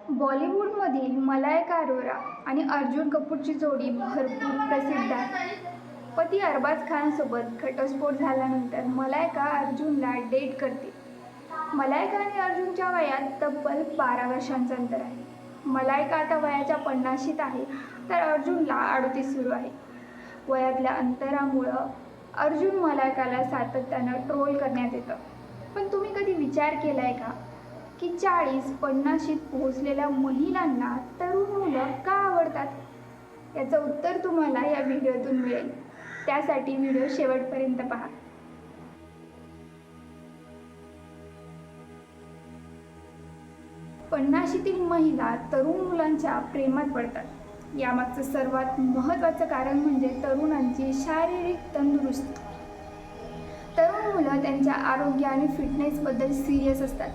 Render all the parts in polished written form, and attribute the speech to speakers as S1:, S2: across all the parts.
S1: बॉलिवूडमधील मलायका अरोरा आणि अर्जुन कपूरची जोडी भरपूर प्रसिद्ध आहे. पती अरबाज खानसोबत घटस्फोट झाल्यानंतर मलायका अर्जुनला डेट करते. मलायका आणि अर्जुनच्या वयात तब्बल 12 वर्षांचं अंतर आहे. मलायका आता वयाच्या 50शीत आहे, तर अर्जुनला 38 सुरू आहे. वयातल्या अंतरामुळं अर्जुन मलायकाला सातत्यानं ट्रोल करण्यात येतं. पण तुम्ही कधी विचार केला आहे का की 40-50शीत पोहोचलेल्या महिलांना तरुण मुलं का आवडतात? याचं उत्तर तुम्हाला या व्हिडिओतून मिळेल. त्यासाठी व्हिडिओ शेवटपर्यंत पहा. पन्नाशीतील महिला तरुण मुलांच्या प्रेमात पडतात. यामागचं सर्वात महत्त्वाचं कारण म्हणजे तरुणांची शारीरिक तंदुरुस्ती. तरुण मुलं त्यांच्या आरोग्य आणि फिटनेसबद्दल सिरियस असतात.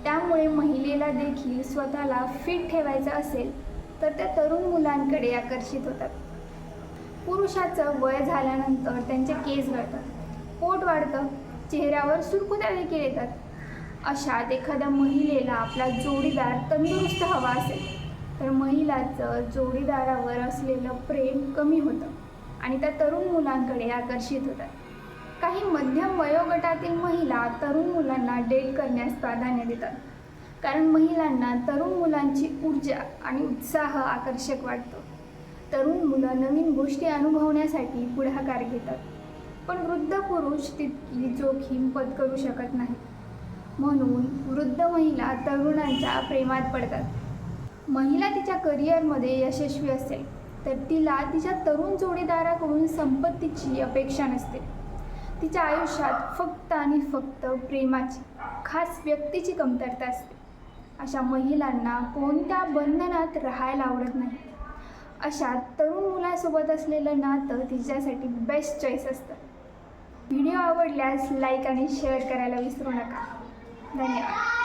S1: त्यामुळे महिलेला देखील स्वतःला फिट ठेवायचं असेल तर त्या तरुण मुलांकडे आकर्षित होतात. पुरुषाचं वय झाल्यानंतर त्यांचे केस गळतात, पोट वाढतं, चेहऱ्यावर सुरकुत्या देखील येतात. अशात एखाद्या महिलेला आपला जोडीदार तंदुरुस्त हवा असेल तर महिलाचं जोडीदारावर असलेलं प्रेम कमी होतं आणि त्या तरुण मुलांकडे आकर्षित होतात. काही मध्यम वयोगटातील महिला तरुण मुलांना डेट करण्यास प्राधान्य देतात, कारण महिलांना तरुण मुलांची ऊर्जा आणि उत्साह आकर्षक वाटतो. तरुण मुलं नवीन गोष्टी अनुभवण्यासाठी पुढाकार घेतात, पण वृद्ध पुरुष तितकी जोखीम पत्करू शकत नाही. म्हणून वृद्ध महिला तरुणांच्या प्रेमात पडतात. महिला तिच्या करिअरमध्ये यशस्वी असेल तर तिला तिच्या तरुण जोडीदाराकडून संपत्तीची अपेक्षा नसते. तिच्या आयुष्यात फक्त आणि फक्त प्रेमाची, खास व्यक्तीची कमतरता असते. अशा महिलांना कोणत्या बंधनात राहायला आवडत नाही. अशा तरुण मुलासोबत असलेलं नातं तिच्यासाठी बेस्ट चॉईस असतं. व्हिडिओ आवडल्यास लाईक आणि शेअर करायला विसरू नका. धन्यवाद.